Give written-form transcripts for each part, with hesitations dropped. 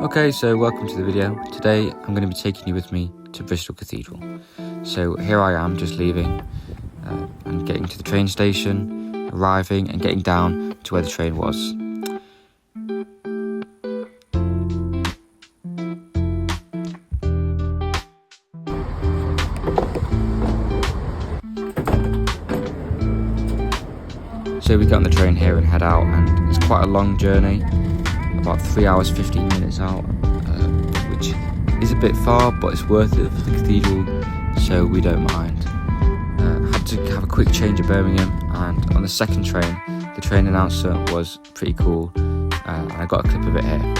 Okay, so welcome to the video. Today I'm going to be taking you with me to Bristol Cathedral. So here I am just leaving and getting to the train station, arriving and getting down to where the train was. So we get on the train here and head out, and it's quite a long journey, about 3 hours 15 minutes out, which is a bit far, but it's worth it for the cathedral, so we don't mind. Had to have a quick change at Birmingham, and on the second train, the train announcer was pretty cool, and I got a clip of it here.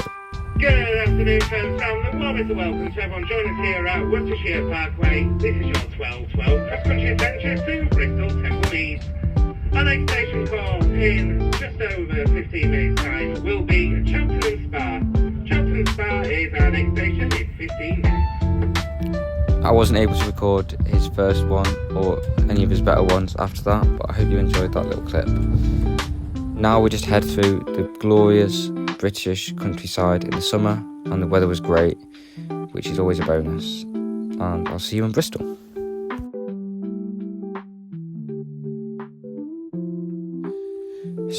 Good afternoon, friends. The warmest of welcome to everyone joining us here at Worcestershire Parkway. This is your 12:12 cross-country adventure to Bristol Temple Meads. Our next station call in just over 15 minutes' time will be Cheltenham Spa. Cheltenham Spa is our next station in 15 minutes. I wasn't able to record his first one or any of his better ones after that, but I hope you enjoyed that little clip. Now we just head through the glorious British countryside in the summer, and the weather was great, which is always a bonus. And I'll see you in Bristol.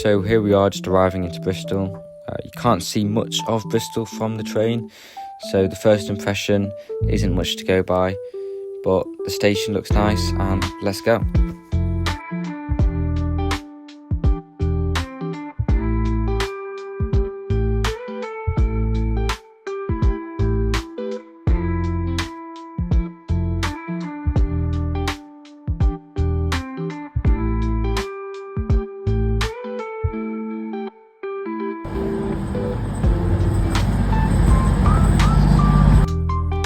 So here we are, just arriving into Bristol. You can't see much of Bristol from the train, so the first impression isn't much to go by, but the station looks nice, and let's go.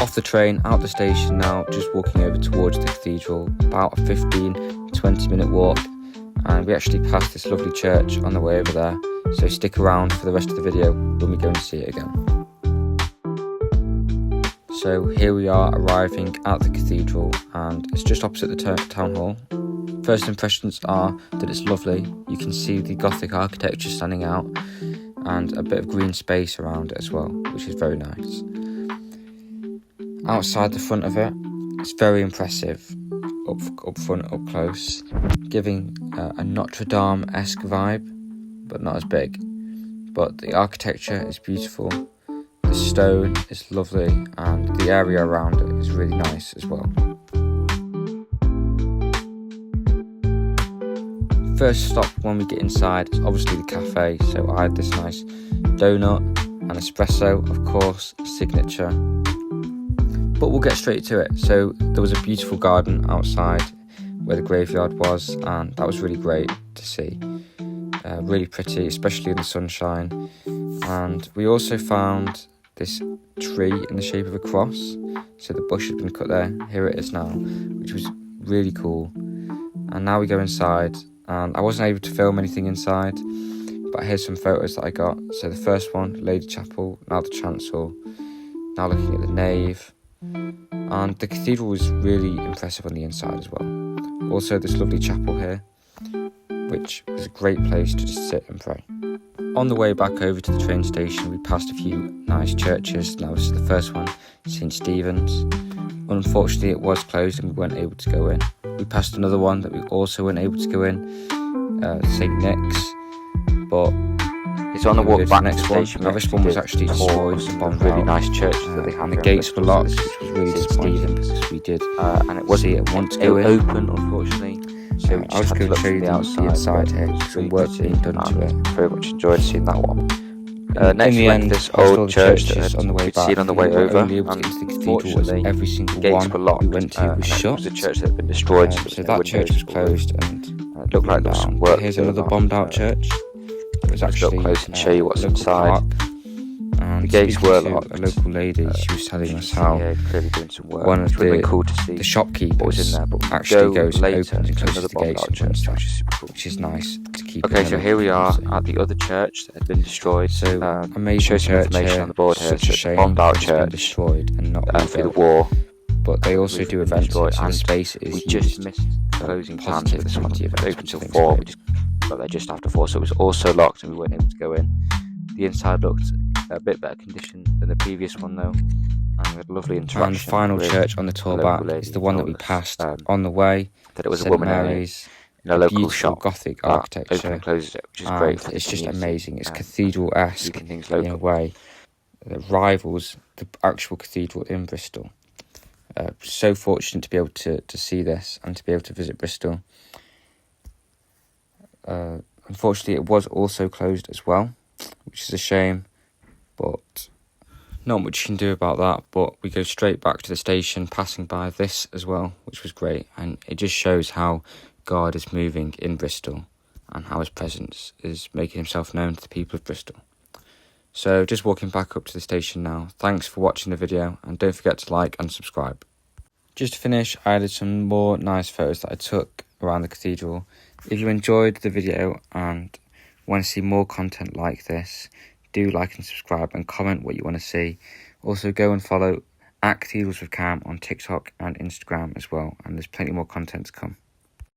Off the train, out the station now, just walking over towards the cathedral, about a 15-20 minute walk, and we actually passed this lovely church on the way over there, so stick around for the rest of the video when we go and see it again. So here we are arriving at the cathedral, and it's just opposite the town hall. First impressions are that it's lovely. You can see the Gothic architecture standing out and a bit of green space around it as well, which is very nice. Outside the front of it, it's very impressive, up front, up close, giving a Notre Dame-esque vibe, but not as big. But the architecture is beautiful, the stone is lovely, and the area around it is really nice as well. First stop when we get inside is obviously the cafe, so I had this nice donut and espresso, of course, signature. But we'll get straight to it. So there was a beautiful garden outside where the graveyard was, and that was really great to see. Really pretty, especially in the sunshine. And we also found this tree in the shape of a cross. So the bush had been cut there. Here it is now, which was really cool. And now we go inside, and I wasn't able to film anything inside, but here's some photos that I got. So the first one, Lady Chapel, now the chancel, now looking at the nave. And the cathedral was really impressive on the inside as well. Also this lovely chapel here, which was a great place to just sit and pray. On the way back over to the train station, we passed a few nice churches. Now this is the first one, St. Stephen's. Unfortunately it was closed and we weren't able to go in. We passed another one that we also weren't able to go in, St. Nick's, but it's on the walk back to the station. Now this one was actually destroyed, some really nice churches that they have, and the gates were locked, which was really disappointing because we did and it wasn't want to go in. Open, unfortunately. So we I was going to show you the inside here. Some work being done to it. Very much enjoyed seeing that one. Next, in the end, this old church that on the way we'd back, seen on the way over, and unfortunately, every single gates one were locked. we went to was shut. It was a church that had been destroyed, so that church was closed, and it looked like there was some work. Here's another bombed out church. It was actually up close and show you what's inside. Park. And the gates were locked. A local lady, she was telling us how clearly doing some work. one of really cool to see the shopkeepers was in there, but actually goes later open and closes the gates, which is super cool. Which is nice to keep. Okay, so here we are at the other church that had been destroyed. So amazing church information here. on the board here. Such a shame bombed out it's church, been destroyed and not through the war. But they also do events, so the space is we just missed closing times for this one. It opened till 4. We just got there just after 4, so it was also locked and we weren't able to go in. The inside looked A bit better condition than the previous one though. And we had a lovely interaction. And the final with church on the tour a back local lady is the one that we told us, passed on the way. that it was a St. woman Mary's, in a local beautiful shop Gothic that architecture. opened and closes it, which is And great for the it's just community, amazing. It's cathedral-esque keeping things in a local. way that rivals the actual cathedral in Bristol. So fortunate to be able to see this and to be able to visit Bristol. Unfortunately, it was also closed as well, which is a shame, but not much you can do about that. But we go straight back to the station, passing by this as well, which was great, and it just shows how God is moving in Bristol and how his presence is making himself known to the people of Bristol. So just walking back up to the station now. Thanks for watching the video, and don't forget to like and subscribe. Just to finish, I added some more nice photos that I took around the cathedral. If you enjoyed the video and want to see more content like this, do like and subscribe and comment what you want to see. Also go and follow @Cathedrals with Cam on TikTok and Instagram as well, and there's plenty more content to come.